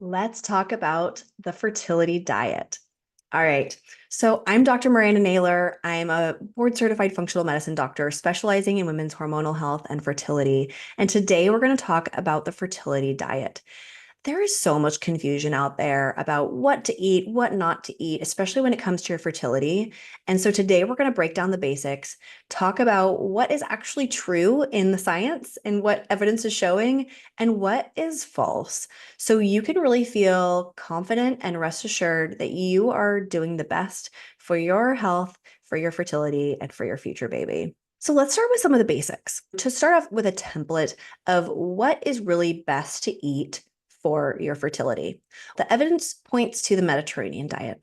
Let's talk about the fertility diet. All right. So I'm Dr. Miranda Naylor. I'm a board certified functional medicine doctor specializing in women's hormonal health and fertility. And today we're going to talk about the fertility diet. There is so much confusion out there about what to eat, what not to eat, especially when it comes to your fertility. And so today we're going to break down the basics, talk about what is actually true in the science and what evidence is showing and what is false. So you can really feel confident and rest assured that you are doing the best for your health, for your fertility, and for your future baby. So let's start with some of the basics. To start off with a template of what is really best to eat for your fertility. The evidence points to the Mediterranean diet.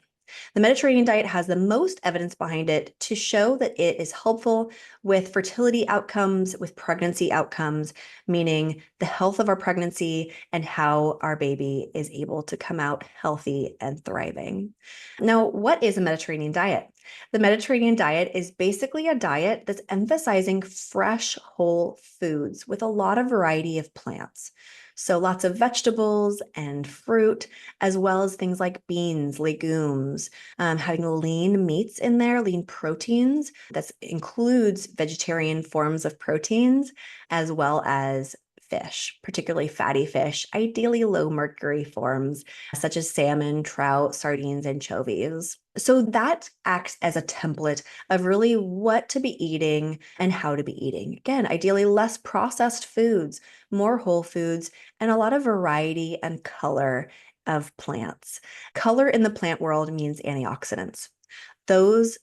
The Mediterranean diet has the most evidence behind it to show that it is helpful with fertility outcomes, with pregnancy outcomes, meaning the health of our pregnancy and how our baby is able to come out healthy and thriving. Now, what is a Mediterranean diet? The Mediterranean diet is basically a diet that's emphasizing fresh, whole foods with a lot of variety of plants. So lots of vegetables and fruit, as well as things like beans, legumes, having lean meats in there, lean proteins. That includes vegetarian forms of proteins, as well as fish, particularly fatty fish, ideally low mercury forms, such as salmon, trout, sardines, anchovies. So that acts as a template of really what to be eating and how to be eating. Again, ideally less processed foods, more whole foods, and a lot of variety and color of plants. Color in the plant world means antioxidants. Those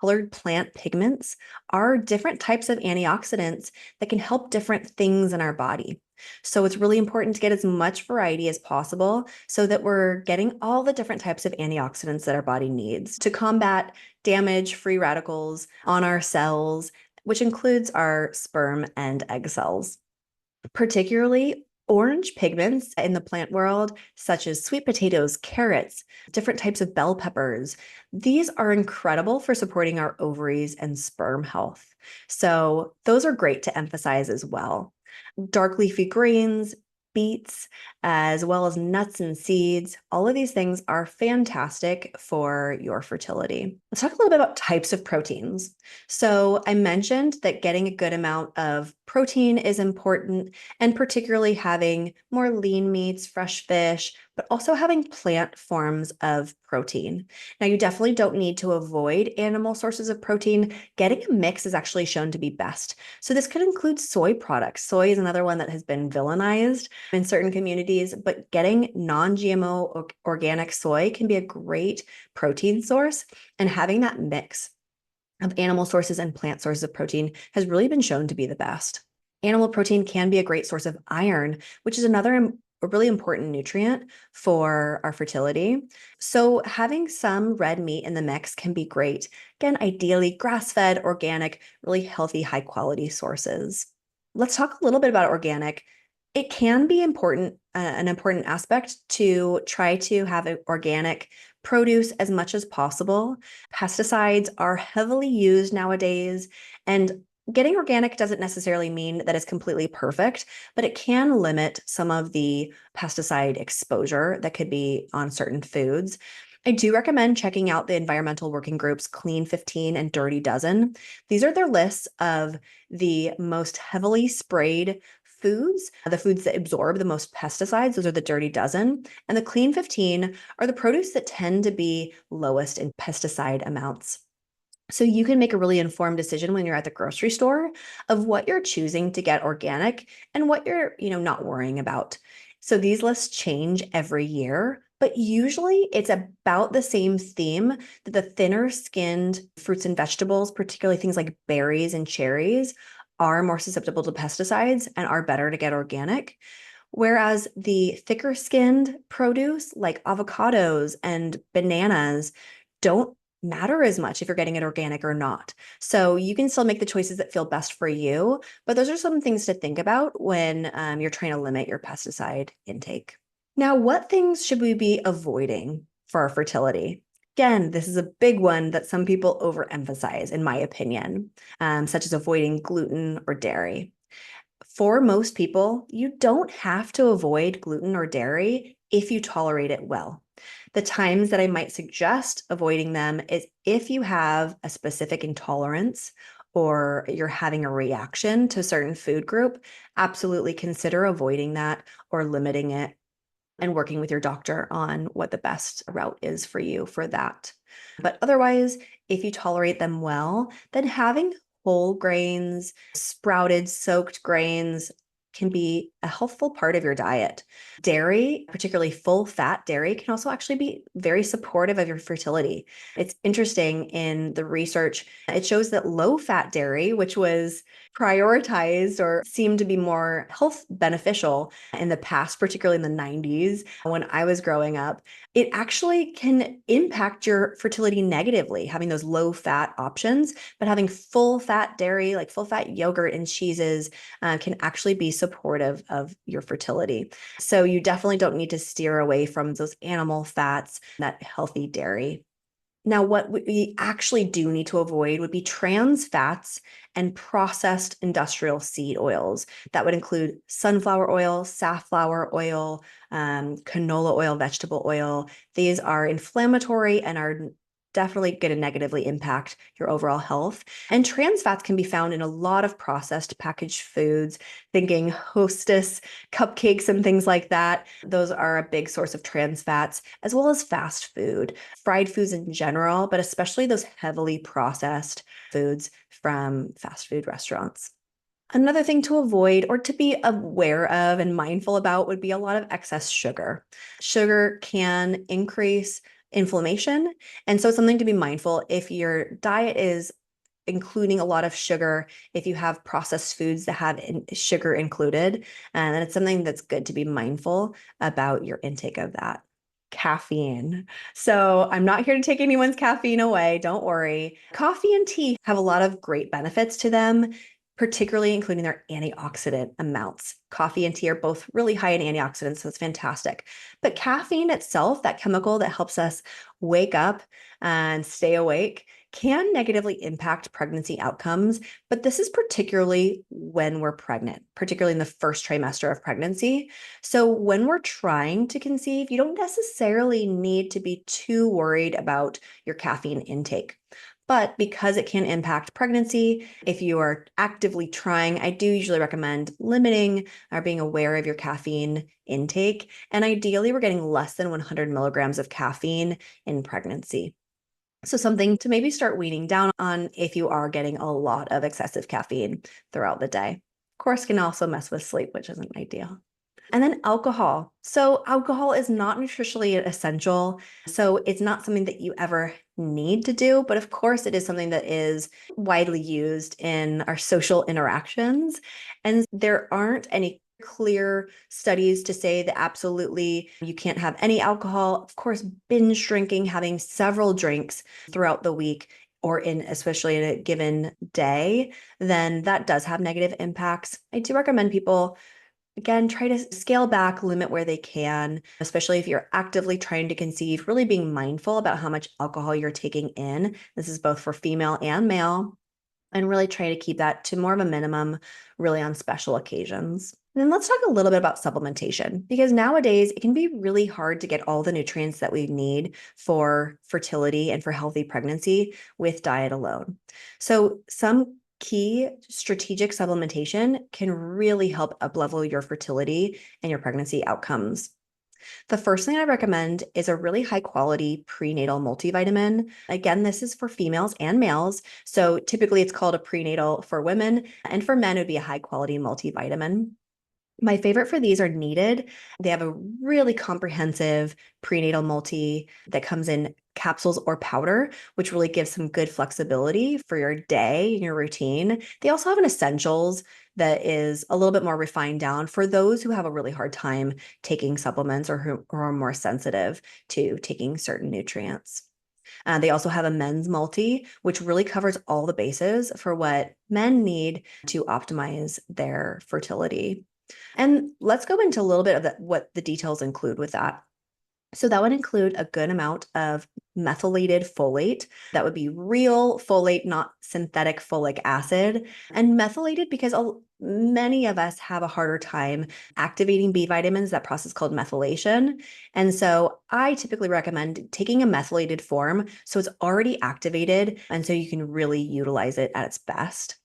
colored plant pigments are different types of antioxidants that can help different things in our body. So it's really important to get as much variety as possible so that we're getting all the different types of antioxidants that our body needs to combat damage, free radicals on our cells, which includes our sperm and egg cells. Particularly orange pigments in the plant world, such as sweet potatoes, carrots, different types of bell peppers. These are incredible for supporting our ovaries and sperm health. So those are great to emphasize as well. Dark leafy greens, beets, as well as nuts and seeds. All of these things are fantastic for your fertility. Let's talk a little bit about types of proteins. So I mentioned that getting a good amount of protein is important, and particularly having more lean meats, fresh fish, but also having plant forms of protein. Now, you definitely don't need to avoid animal sources of protein. Getting a mix is actually shown to be best. So this could include soy products. Soy is another one that has been villainized in certain communities, but getting non-GMO organic soy can be a great protein source, and having that mix of animal sources and plant sources of protein has really been shown to be the best. Animal protein can be a great source of iron, which is another a really important nutrient for our fertility. So having some red meat in the mix can be great. Again, ideally grass-fed, organic, really healthy, high-quality sources. Let's talk a little bit about organic. It can be important, an important aspect to try to have organic produce as much as possible. Pesticides are heavily used nowadays, and getting organic doesn't necessarily mean that it's completely perfect, but it can limit some of the pesticide exposure that could be on certain foods. I do recommend checking out the environmental working groups Clean 15 and Dirty Dozen. These are their lists of the most heavily sprayed foods, the foods that absorb the most pesticides. Those are the Dirty Dozen. And the Clean 15 are the produce that tend to be lowest in pesticide amounts. So you can make a really informed decision when you're at the grocery store of what you're choosing to get organic and what you're, not worrying about. So these lists change every year, but usually it's about the same theme that the thinner skinned fruits and vegetables, particularly things like berries and cherries, are more susceptible to pesticides and are better to get organic. Whereas the thicker skinned produce like avocados and bananas don't matter as much if you're getting it organic or not. So you can still make the choices that feel best for you, but those are some things to think about when you're trying to limit your pesticide intake. Now, what things should we be avoiding for our fertility? Again, this is a big one that some people overemphasize, in my opinion, such as avoiding gluten or dairy. For most people, you don't have to avoid gluten or dairy if you tolerate it well. The times that I might suggest avoiding them is if you have a specific intolerance or you're having a reaction to a certain food group, absolutely consider avoiding that or limiting it and working with your doctor on what the best route is for you for that. But otherwise, if you tolerate them well, then having whole grains, sprouted, soaked grains can be a healthful part of your diet. Dairy, particularly full fat dairy, can also actually be very supportive of your fertility. It's interesting in the research, it shows that low fat dairy, which was prioritized or seemed to be more health beneficial in the past, particularly in the 90s when I was growing up, it actually can impact your fertility negatively, having those low fat options, but having full fat dairy, like full fat yogurt and cheeses, can actually be supportive of your fertility. So you definitely don't need to steer away from those animal fats, that healthy dairy. Now, what we actually do need to avoid would be trans fats and processed industrial seed oils. That would include sunflower oil, safflower oil, canola oil, vegetable oil. These are inflammatory and are definitely going to negatively impact your overall health. And trans fats can be found in a lot of processed packaged foods, thinking Hostess cupcakes and things like that. Those are a big source of trans fats, as well as fast food, fried foods in general, but especially those heavily processed foods from fast food restaurants. Another thing to avoid or to be aware of and mindful about would be a lot of excess sugar. Sugar can increase inflammation. And so it's something to be mindful if your diet is including a lot of sugar, if you have processed foods that have sugar included, and it's something that's good to be mindful about your intake of that. Caffeine. So I'm not here to take anyone's caffeine away. Don't worry. Coffee and tea have a lot of great benefits to them, particularly including their antioxidant amounts. Coffee and tea are both really high in antioxidants, so it's fantastic. But caffeine itself, that chemical that helps us wake up and stay awake, can negatively impact pregnancy outcomes. But this is particularly when we're pregnant, particularly in the first trimester of pregnancy. So when we're trying to conceive, you don't necessarily need to be too worried about your caffeine intake. But because it can impact pregnancy, if you are actively trying, I do usually recommend limiting or being aware of your caffeine intake. And ideally, we're getting less than 100 milligrams of caffeine in pregnancy. So something to maybe start weaning down on if you are getting a lot of excessive caffeine throughout the day. Of course, can also mess with sleep, which isn't ideal. And then alcohol. So alcohol is not nutritionally essential. So it's not something that you ever need to do, but of course it is something that is widely used in our social interactions. And there aren't any clear studies to say that absolutely you can't have any alcohol. Of course, binge drinking, having several drinks throughout the week or in especially in a given day, then that does have negative impacts. I do recommend people again, try to scale back, limit where they can, especially if you're actively trying to conceive, really being mindful about how much alcohol you're taking in. This is both for female and male, and really try to keep that to more of a minimum, really on special occasions. And then let's talk a little bit about supplementation, because nowadays it can be really hard to get all the nutrients that we need for fertility and for healthy pregnancy with diet alone. So some key strategic supplementation can really help uplevel your fertility and your pregnancy outcomes. The first thing I recommend is a really high quality prenatal multivitamin. Again, this is for females and males. So typically it's called a prenatal for women, and for men, it would be a high quality multivitamin. My favorite for these are Needed. They have a really comprehensive prenatal multi that comes in capsules or powder, which really gives some good flexibility for your day and your routine. They also have an essentials that is a little bit more refined down for those who have a really hard time taking supplements or who are more sensitive to taking certain nutrients. They also have a men's multi, which really covers all the bases for what men need to optimize their fertility. And let's go into a little bit of what the details include with that. So that would include a good amount of methylated folate. That would be real folate, not synthetic folic acid. And methylated because many of us have a harder time activating B vitamins, that process called methylation. And so I typically recommend taking a methylated form so it's already activated and so you can really utilize it at its best.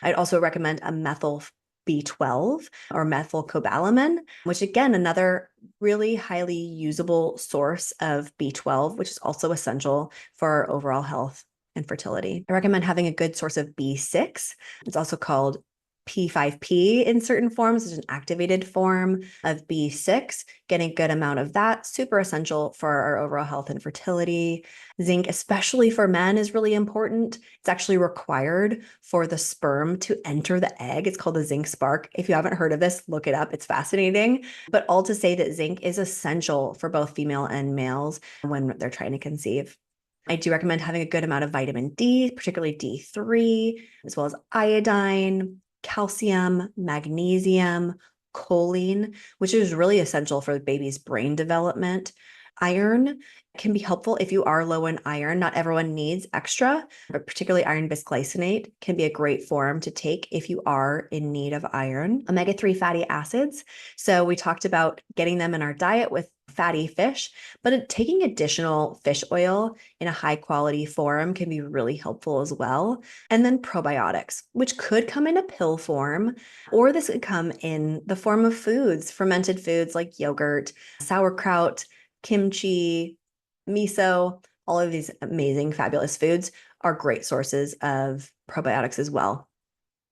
I'd also recommend a methyl B12 or methylcobalamin, which again, another really highly usable source of B12, which is also essential for our overall health and fertility. I recommend having a good source of B6. It's also called P5P in certain forms. It's an activated form of B6. Getting a good amount of that, super essential for our overall health and fertility. Zinc, especially for men, is really important. It's actually required for the sperm to enter the egg. It's called the zinc spark. If you haven't heard of this, look it up. It's fascinating. But all to say that zinc is essential for both female and males when they're trying to conceive. I do recommend having a good amount of vitamin D, particularly D3, as well as iodine, calcium, magnesium, choline, which is really essential for the baby's brain development. Iron can be helpful if you are low in iron. Not everyone needs extra, but particularly iron bisglycinate can be a great form to take if you are in need of iron. Omega-3 fatty acids. So we talked about getting them in our diet with fatty fish, but taking additional fish oil in a high quality form can be really helpful as well. And then probiotics, which could come in a pill form, or this could come in the form of foods, fermented foods like yogurt, sauerkraut, kimchi, miso. All of these amazing, fabulous foods are great sources of probiotics as well.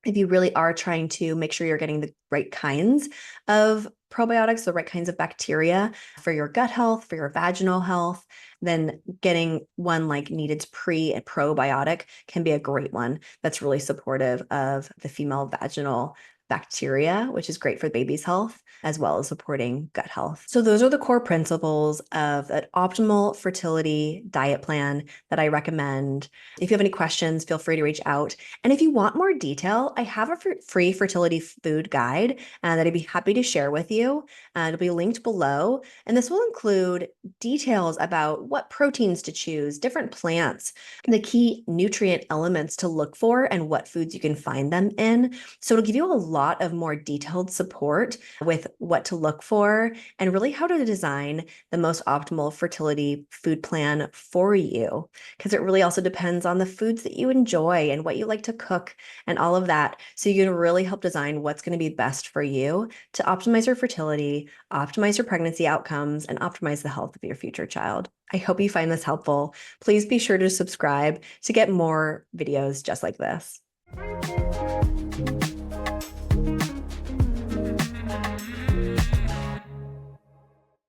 If you really are trying to make sure you're getting the right kinds of probiotics, the right kinds of bacteria for your gut health, for your vaginal health, then getting one like Needed's pre and probiotic can be a great one that's really supportive of the female vaginal bacteria, which is great for the baby's health, as well as supporting gut health. So those are the core principles of an optimal fertility diet plan that I recommend. If you have any questions, feel free to reach out. And if you want more detail, I have a free fertility food guide that I'd be happy to share with you. It'll be linked below. And this will include details about what proteins to choose, different plants, the key nutrient elements to look for, and what foods you can find them in. So it'll give you a lot of more detailed support with what to look for and really how to design the most optimal fertility food plan for you. Because it really also depends on the foods that you enjoy and what you like to cook and all of that. So you can really help design what's going to be best for you to optimize your fertility, optimize your pregnancy outcomes, and optimize the health of your future child. I hope you find this helpful. Please be sure to subscribe to get more videos just like this.